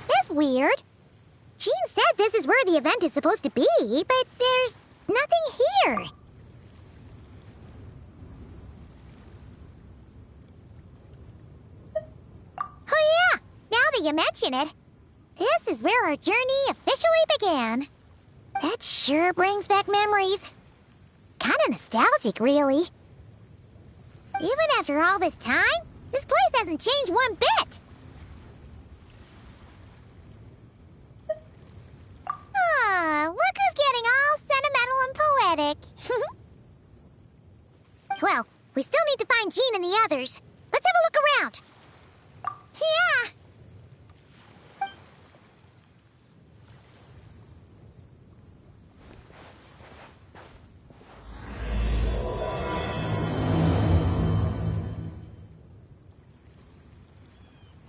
That's weird. Jean said this is where the event is supposed to be, but there's nothing here. Oh yeah, now that you mention it, this is where our journey officially began. That sure brings back memories. Kinda nostalgic, really. Even after all this time, this place hasn't changed one bit. Worker's getting all sentimental and poetic. Well, we still need to find Jean and the others. Let's have a look around. Yeah.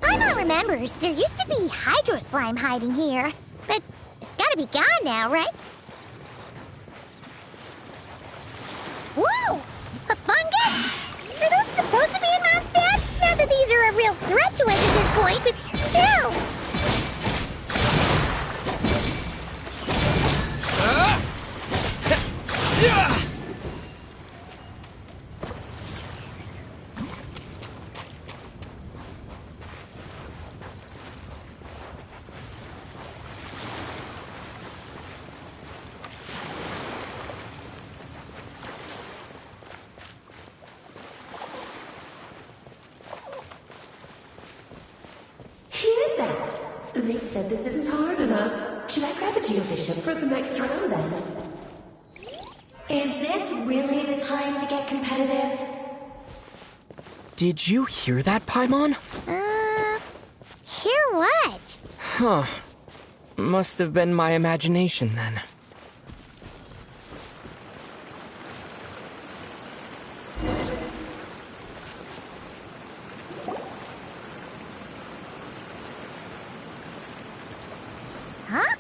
Paimon remembers there used to be hydro slime hiding here, but it's gotta be gone now, right? Whoa! A fungus? Are those supposed to be in Mondstadt? Not that these are a real threat to us at this point, but still! They said this isn't hard enough. Should I grab a geobishop for the next round then? Is this really the time to get competitive? Did you hear that, Paimon? Hear what? Huh. Must have been my imagination then. Huh?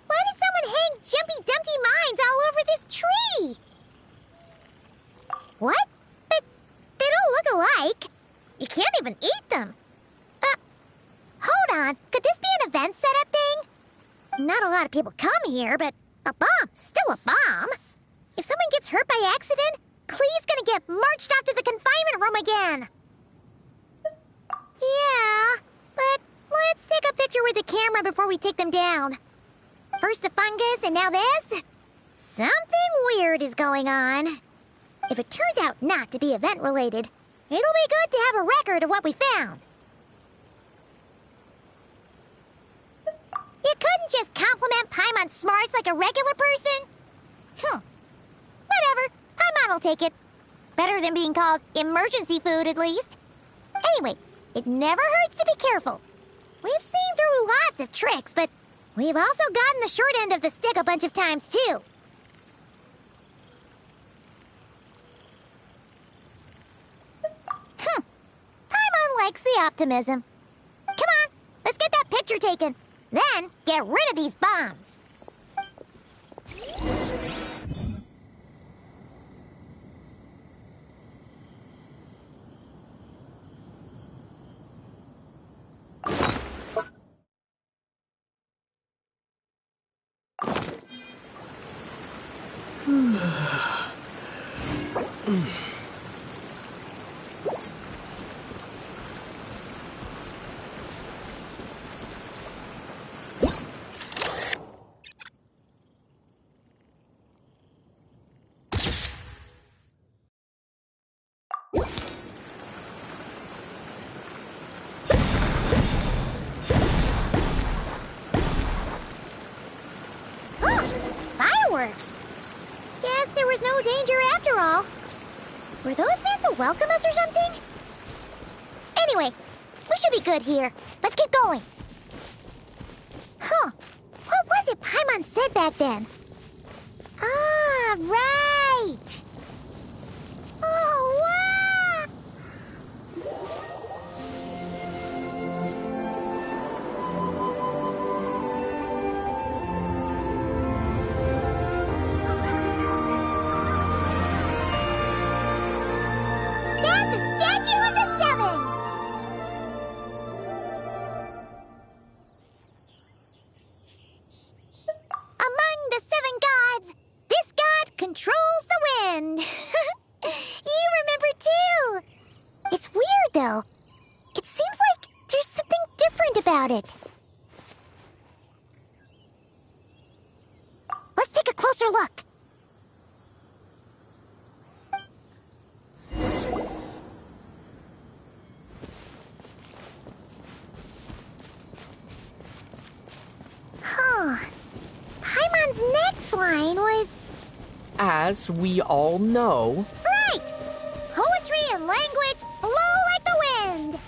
Why did someone hang Jumpy Dumpty mines all over this tree? What? But they don't look alike. You can't even eat them. Hold on. Could this be an event setup thing? Not a lot of people come here, but a bomb's still a bomb. If someone gets hurt by accident, Klee's gonna get marched off to the confinement room again. Yeah, but let's take a picture with the camera before we take them down. First the fungus, and now this? Something weird is going on. If it turns out not to be event-related, it'll be good to have a record of what we found. You couldn't just compliment Paimon's smarts like a regular person? Whatever. Paimon will take it. Better than being called emergency food, at least. Anyway, it never hurts to be careful. We've seen through lots of tricks, but we've also gotten the short end of the stick a bunch of times, too. Paimon likes the optimism. Come on, let's get that picture taken. Then, get rid of these bombs. Fireworks! Guess there was no danger after all. Were those meant to welcome us or something? Anyway, we should be good here. Let's keep going. Huh. What was it Paimon said back then? Ah, right! Oh, wow! and you remember too. It's weird though. It seems like there's something different about it. Let's take a closer look. Huh. Paimon's next line was... As we all know, Right! Poetry and language flow like the wind!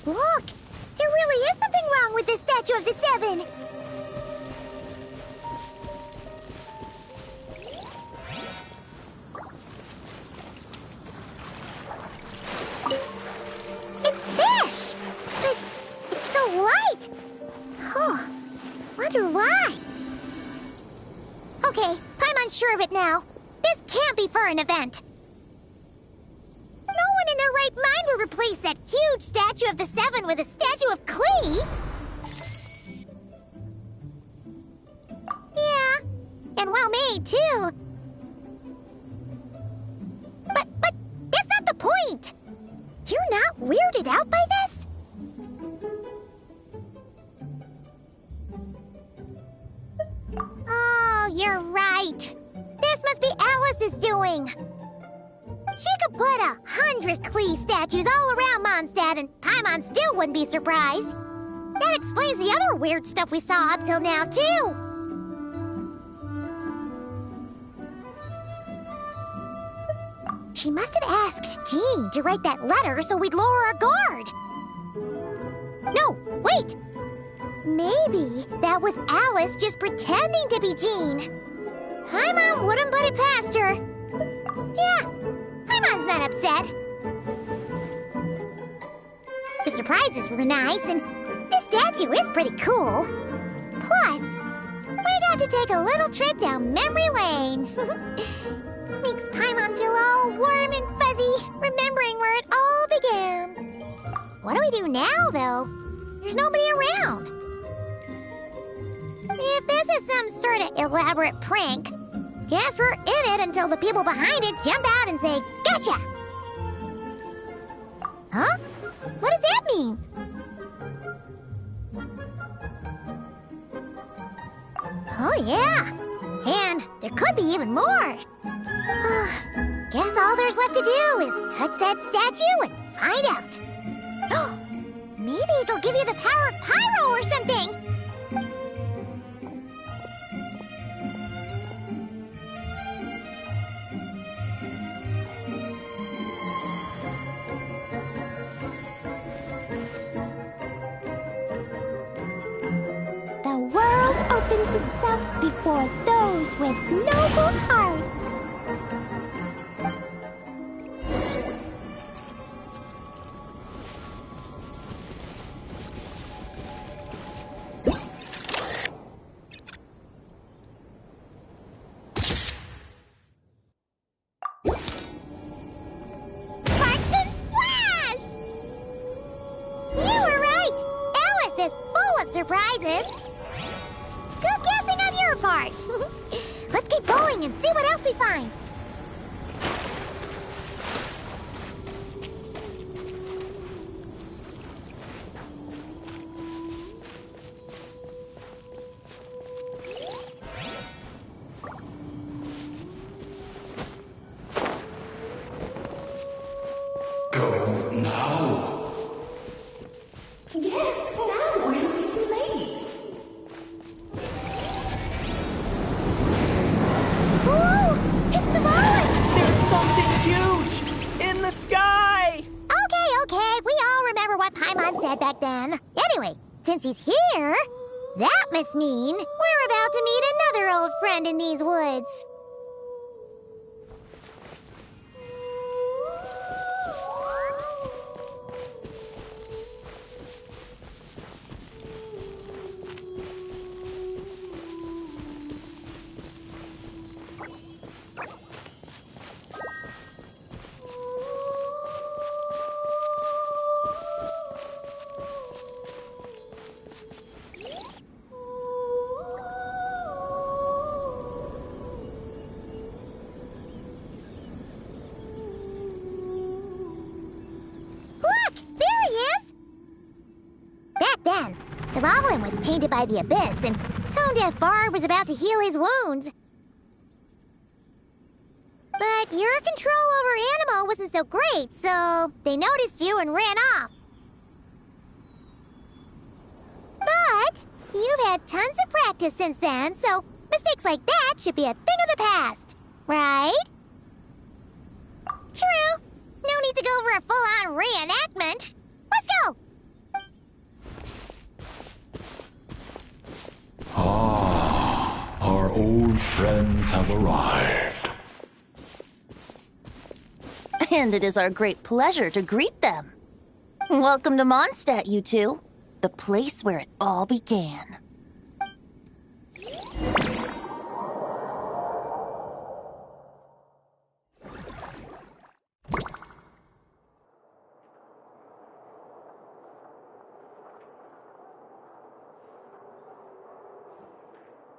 Look! There really is something wrong with this statue of the Seven! It's fish! But it's so light! Huh. Wonder why? Okay, Paimon's sure of it now. This can't be for an event. No one in their right mind would replace that huge statue of the Seven with a statue of Klee! Yeah, and well made, too. But that's not the point! You're not weirded out by this? Oh, you're right. This must be Alice's doing. She could put 100 Klee statues all around Mondstadt and Paimon still wouldn't be surprised. That explains the other weird stuff we saw up till now, too. She must have asked Jean to write that letter so we'd lower our guard. No, wait! Maybe that was Alice just pretending to be Jean. Paimon wouldn't put it past her. Yeah, Paimon's not upset. The surprises were nice, and this statue is pretty cool. Plus, we got to take a little trip down memory lane. Makes Paimon feel all warm and fuzzy, remembering where it all began. What do we do now, though? There's nobody around. If this is some sort of elaborate prank, guess we're in it until the people behind it jump out and say, "Gotcha!" Huh? What does that mean? Oh, yeah. And there could be even more. Guess all there's left to do is touch that statue and find out. Maybe it'll give you the power of pyro or something. The world opens itself before those with noble hearts. Sparks and splash! You were right! Alice is full of surprises. Good guessing on your part. Let's keep going and see what else we find. Go now. Yes, now, or it'll be too late. Whoa! It's the ball! there's something huge in the sky! Okay, we all remember what Paimon said back then. Anyway, since he's here, that must mean we're about to meet another old friend in these woods. The goblin was tainted by the abyss, and Tone-Deaf Bard was about to heal his wounds. But your control over Animo wasn't so great, so they noticed you and ran off. But you've had tons of practice since then, so mistakes like that should be a thing of the past, right? True. No need to go for a full-on reenactment. Let's go! Ah, our old friends have arrived. And it is our great pleasure to greet them. Welcome to Mondstadt, you two. The place where it all began.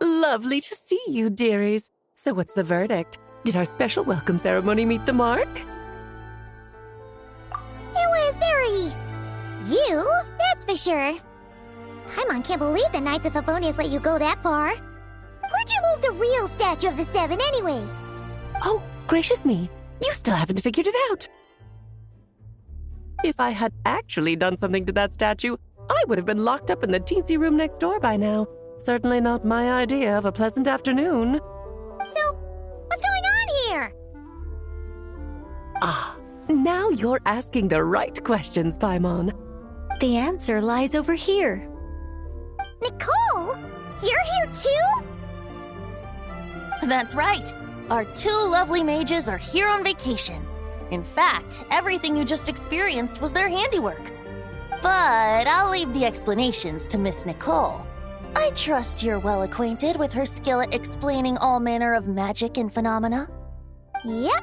Lovely to see you, dearies. So what's the verdict? Did our special welcome ceremony meet the mark? It was very... you, that's for sure. Paimon can't believe the Knights of Favonius let you go that far. Where'd you move the real statue of the Seven anyway? Oh, gracious me. You still haven't figured it out. If I had actually done something to that statue, I would have been locked up in the teensy room next door by now. Certainly not my idea of a pleasant afternoon. So, what's going on here? Ah, now you're asking the right questions, Paimon. The answer lies over here. Nicole? You're here too? That's right. Our two lovely mages are here on vacation. In fact, everything you just experienced was their handiwork. But I'll leave the explanations to Miss Nicole. I trust you're well acquainted with her skill at explaining all manner of magic and phenomena. Yep.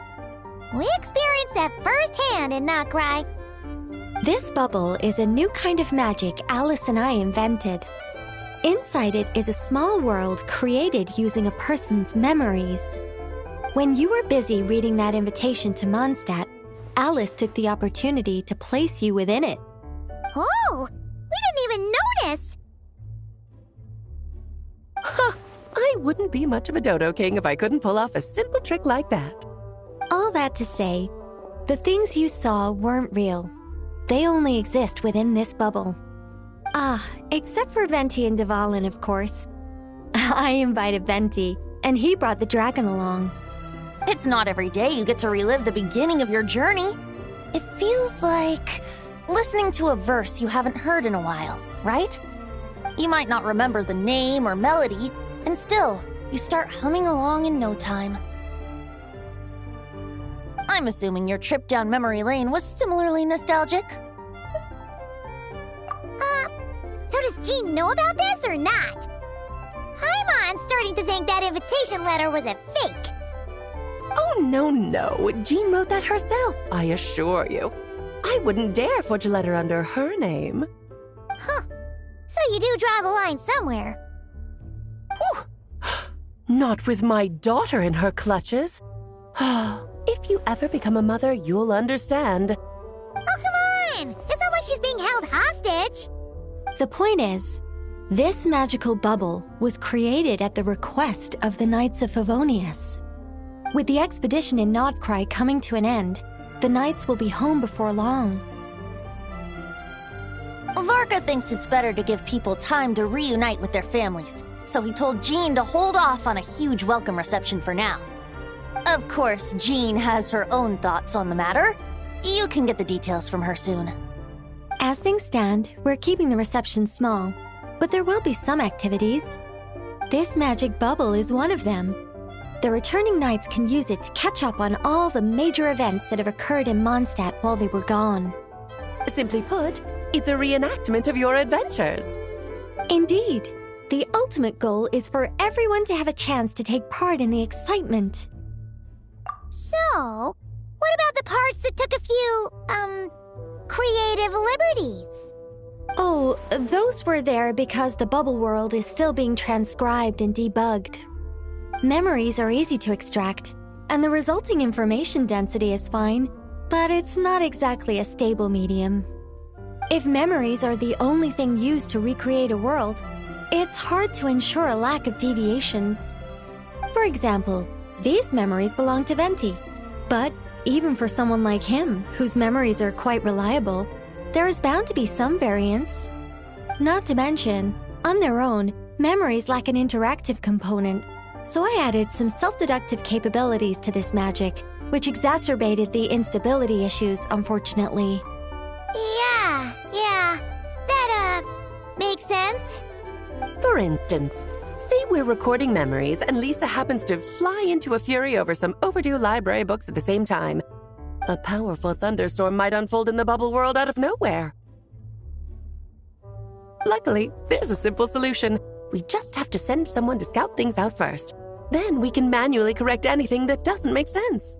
We experienced that firsthand in Notcry. This bubble is a new kind of magic Alice and I invented. Inside it is a small world created using a person's memories. When you were busy reading that invitation to Mondstadt, Alice took the opportunity to place you within it. Oh, we didn't even notice. Huh, I wouldn't be much of a Dodo King if I couldn't pull off a simple trick like that. All that to say, the things you saw weren't real. They only exist within this bubble. Ah, except for Venti and Dvalin, of course. I invited Venti, and he brought the dragon along. It's not every day you get to relive the beginning of your journey. It feels like listening to a verse you haven't heard in a while, right? You might not remember the name or melody, and still, you start humming along in no time. I'm assuming your trip down memory lane was similarly nostalgic. So does Jean know about this or not? Paimon's starting to think that invitation letter was a fake. Oh, no. Jean wrote that herself, I assure you. I wouldn't dare forge a letter under her name. Huh. So you do draw the line somewhere. Whew. Not with my daughter in her clutches. If you ever become a mother, you'll understand. Oh, come on! It's not like she's being held hostage. The point is, this magical bubble was created at the request of the Knights of Favonius. With the expedition in Notcry coming to an end, the Knights will be home before long. Varka thinks it's better to give people time to reunite with their families, so he told Jean to hold off on a huge welcome reception for now. Of course, Jean has her own thoughts on the matter. You can get the details from her soon. As things stand, we're keeping the reception small, but there will be some activities. This magic bubble is one of them. The returning knights can use it to catch up on all the major events that have occurred in Mondstadt while they were gone. Simply put, it's a reenactment of your adventures. Indeed. The ultimate goal is for everyone to have a chance to take part in the excitement. So, what about the parts that took a few, creative liberties? Oh, those were there because the bubble world is still being transcribed and debugged. Memories are easy to extract, and the resulting information density is fine, but it's not exactly a stable medium. If memories are the only thing used to recreate a world, it's hard to ensure a lack of deviations. For example, these memories belong to Venti. But even for someone like him, whose memories are quite reliable, there is bound to be some variance. Not to mention, on their own, memories lack an interactive component, so I added some self-deductive capabilities to this magic, which exacerbated the instability issues, unfortunately. Yeah, that, makes sense. For instance, say we're recording memories and Lisa happens to fly into a fury over some overdue library books at the same time. A powerful thunderstorm might unfold in the bubble world out of nowhere. Luckily, there's a simple solution. We just have to send someone to scout things out first. Then we can manually correct anything that doesn't make sense.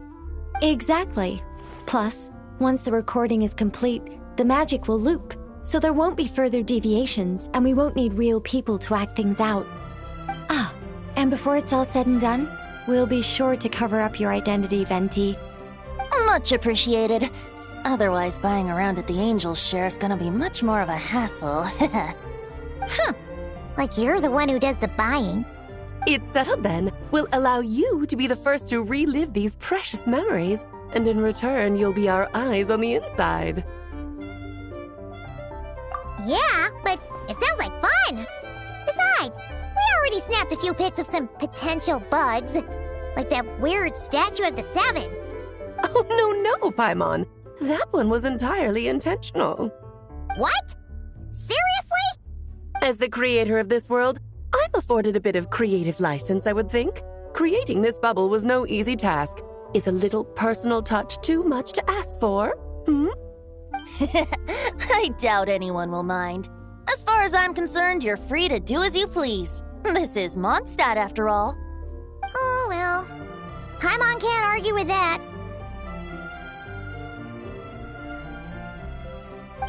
Exactly. Plus, once the recording is complete, the magic will loop, so there won't be further deviations, and we won't need real people to act things out. Ah, and before it's all said and done, we'll be sure to cover up your identity, Venti. Much appreciated. Otherwise, buying around at the Angel's share is gonna be much more of a hassle. Huh. Like you're the one who does the buying. It's settled then. We'll allow you to be the first to relive these precious memories, and in return, you'll be our eyes on the inside. Yeah, but it sounds like fun. Besides, we already snapped a few pics of some potential bugs. Like that weird statue of the Seven. Oh, no, Paimon. That one was entirely intentional. What? Seriously? As the creator of this world, I'm afforded a bit of creative license, I would think. Creating this bubble was no easy task. Is a little personal touch too much to ask for? I doubt anyone will mind. As far as I'm concerned, you're free to do as you please. This is Mondstadt, after all. Oh, well. Paimon can't argue with that.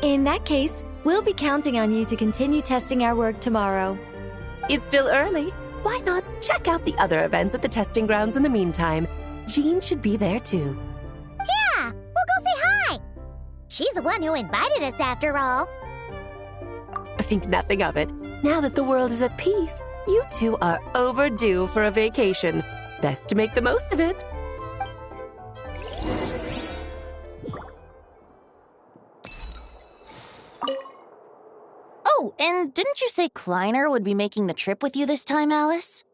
In that case, we'll be counting on you to continue testing our work tomorrow. It's still early. Why not check out the other events at the testing grounds in the meantime? Jean should be there too. Yeah, we'll go say hi. She's the one who invited us after all. I think nothing of it. Now that the world is at peace, you two are overdue for a vacation. Best to make the most of it. Oh, and didn't you say Kleiner would be making the trip with you this time, Alice?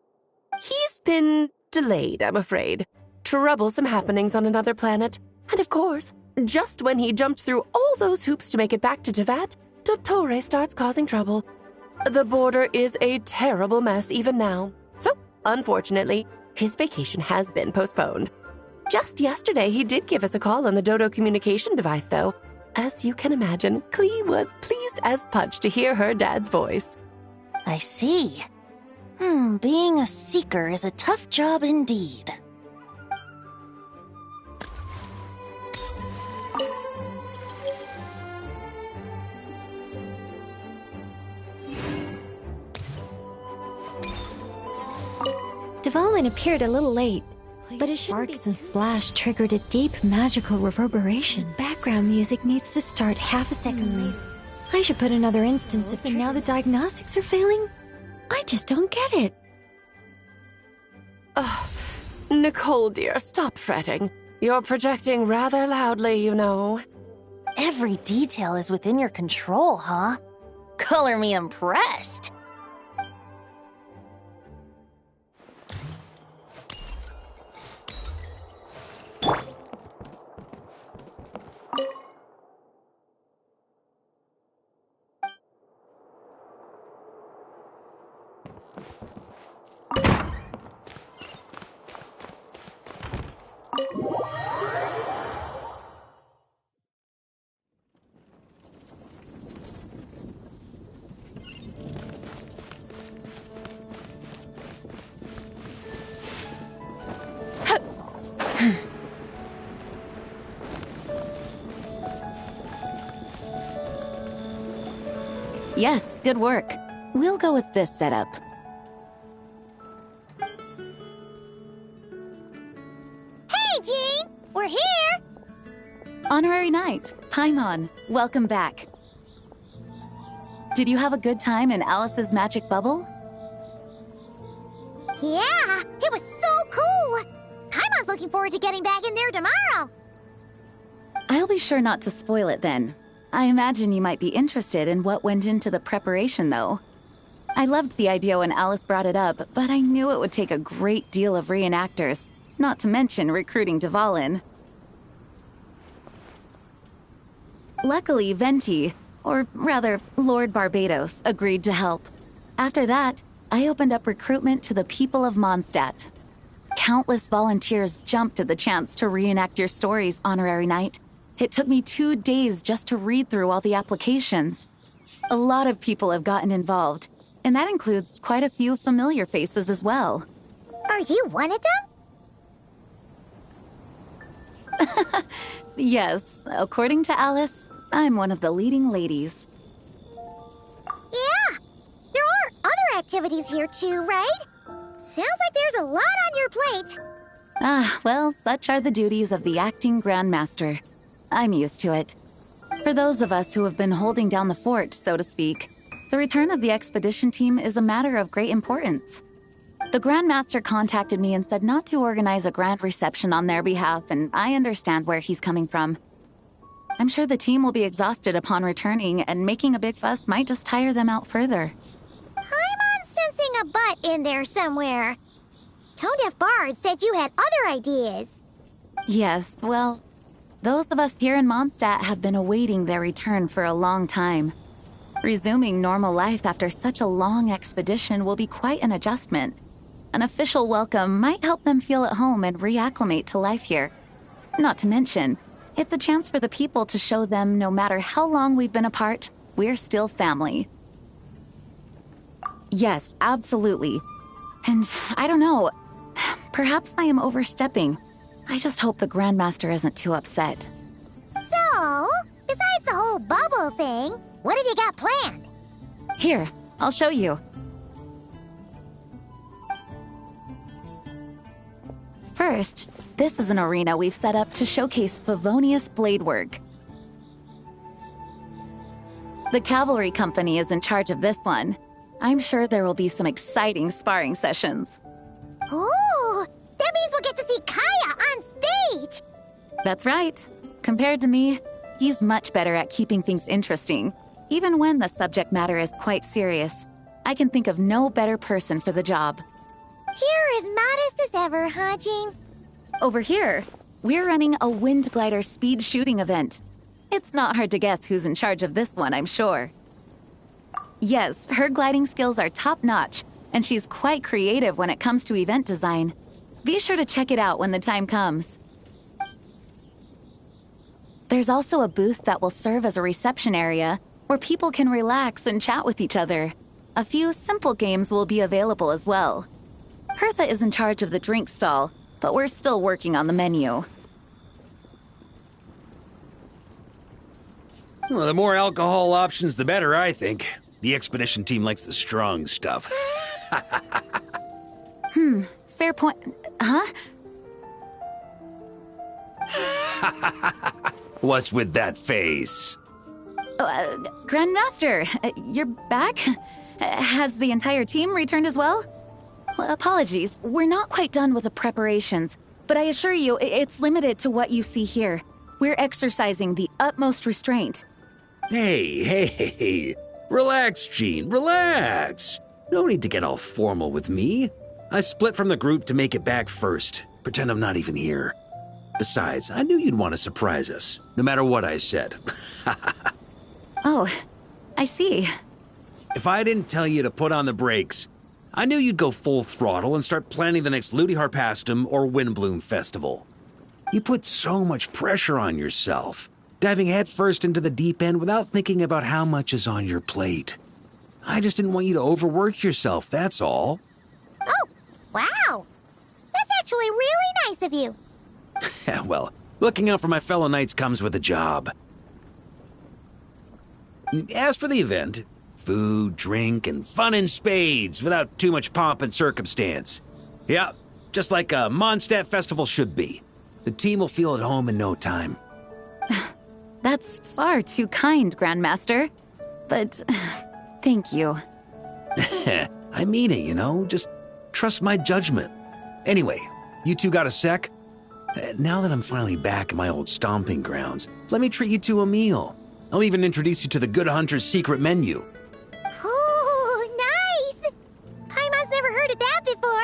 He's been delayed, I'm afraid. Troublesome happenings on another planet. And of course, just when he jumped through all those hoops to make it back to Tevat, Dottore starts causing trouble. The border is a terrible mess even now. So, unfortunately, his vacation has been postponed. Just yesterday, he did give us a call on the Dodo communication device, though. As you can imagine, Klee was pleased as punch to hear her dad's voice. I see. Being a seeker is a tough job indeed. Dvalin appeared a little late, but his sparks and splash triggered a deep magical reverberation. Background music needs to start half a second late. I should put another instance of and now the diagnostics are failing? I just don't get it. Nicole, dear, stop fretting. You're projecting rather loudly, you know. Every detail is within your control, huh? Color me impressed. Yes, good work. We'll go with this setup. Hey, Jean! We're here! Honorary Knight, Paimon, welcome back. Did you have a good time in Alice's magic bubble? Yeah, it was so cool! Paimon's looking forward to getting back in there tomorrow! I'll be sure not to spoil it then. I imagine you might be interested in what went into the preparation, though. I loved the idea when Alice brought it up, but I knew it would take a great deal of reenactors, not to mention recruiting Dvalin. Luckily, Venti, or rather, Lord Barbados, agreed to help. After that, I opened up recruitment to the people of Mondstadt. Countless volunteers jumped at the chance to reenact your stories, Honorary Knight. It took me 2 days just to read through all the applications. A lot of people have gotten involved, and that includes quite a few familiar faces as well. Are you one of them? Yes, according to Alice, I'm one of the leading ladies. Yeah, there are other activities here too, right? Sounds like there's a lot on your plate. Ah, well, such are the duties of the acting Grandmaster. I'm used to it. For those of us who have been holding down the fort, so to speak, the return of the expedition team is a matter of great importance. The Grandmaster contacted me and said not to organize a grand reception on their behalf, and I understand where he's coming from. I'm sure the team will be exhausted upon returning, and making a big fuss might just tire them out further. I'm sensing a butt in there somewhere. Tone-deaf Bard said you had other ideas. Yes, well, those of us here in Mondstadt have been awaiting their return for a long time. Resuming normal life after such a long expedition will be quite an adjustment. An official welcome might help them feel at home and reacclimate to life here. Not to mention, it's a chance for the people to show them no matter how long we've been apart, we're still family. Yes, absolutely. And I don't know, perhaps I am overstepping. I just hope the Grandmaster isn't too upset. So, besides the whole bubble thing, what have you got planned? Here, I'll show you. First, this is an arena we've set up to showcase Favonius blade work. The Cavalry Company is in charge of this one. I'm sure there will be some exciting sparring sessions. Ooh, that means we'll get to see Kaya on stage! That's right. Compared to me, he's much better at keeping things interesting, even when the subject matter is quite serious. I can think of no better person for the job. You're as modest as ever, huh, Jean? Over here, we're running a wind glider speed shooting event. It's not hard to guess who's in charge of this one, I'm sure. Yes, her gliding skills are top-notch, and she's quite creative when it comes to event design. Be sure to check it out when the time comes. There's also a booth that will serve as a reception area where people can relax and chat with each other. A few simple games will be available as well. Hertha is in charge of the drink stall, but we're still working on the menu. Well, the more alcohol options, the better, I think. The expedition team likes the strong stuff. Fair point. Huh? What's with that face? Grandmaster, you're back? Has the entire team returned as well? Well, apologies, we're not quite done with the preparations, but I assure you, it's limited to what you see here. We're exercising the utmost restraint. Hey. Relax, Jean, relax. No need to get all formal with me. I split from the group to make it back first. Pretend I'm not even here. Besides, I knew you'd want to surprise us, no matter what I said. Oh, I see. If I didn't tell you to put on the brakes, I knew you'd go full throttle and start planning the next Ludi Harpastum or Windbloom Festival. You put so much pressure on yourself, diving headfirst into the deep end without thinking about how much is on your plate. I just didn't want you to overwork yourself, that's all. Oh, wow! That's actually really nice of you. Well, looking out for my fellow knights comes with a job. As for the event, food, drink, and fun in spades without too much pomp and circumstance. Yeah, just like a Mondstadt festival should be. The team will feel at home in no time. That's far too kind, Grandmaster. But Thank you. I mean it, you know? Just trust my judgment. Anyway, you two got a sec? Now that I'm finally back in my old stomping grounds, let me treat you to a meal. I'll even introduce you to the Good Hunter's secret menu. Oh, nice! Paimon's never heard of that before.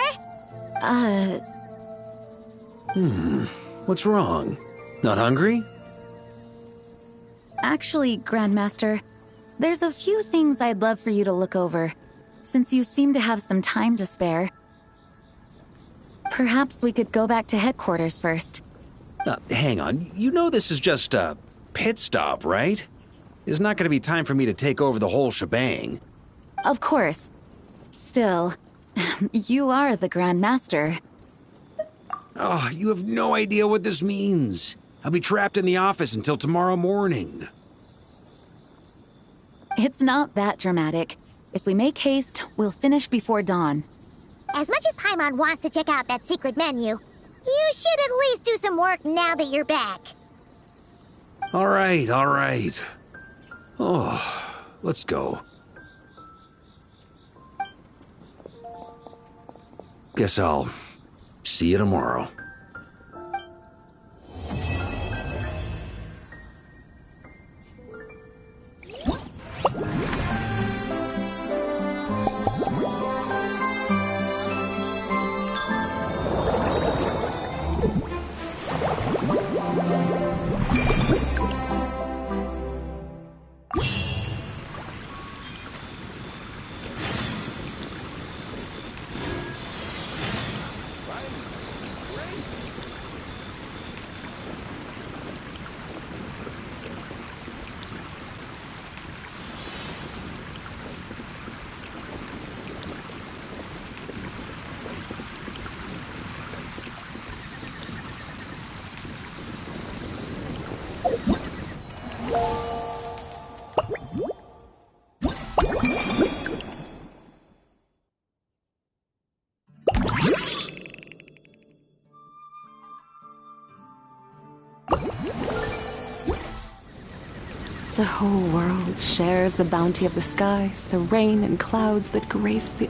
What's wrong? Not hungry? Actually, Grandmaster, there's a few things I'd love for you to look over, since you seem to have some time to spare. Perhaps we could go back to headquarters first. Hang on. You know this is just a pit stop, right? There's not going to be time for me to take over the whole shebang. Of course. Still, you are the Grandmaster. Oh, you have no idea what this means. I'll be trapped in the office until tomorrow morning. It's not that dramatic. If we make haste, we'll finish before dawn. As much as Paimon wants to check out that secret menu, you should at least do some work now that you're back. All right, all right. Oh, let's go. Guess I'll see you tomorrow. The whole world shares the bounty of the skies, the rain and clouds that grace the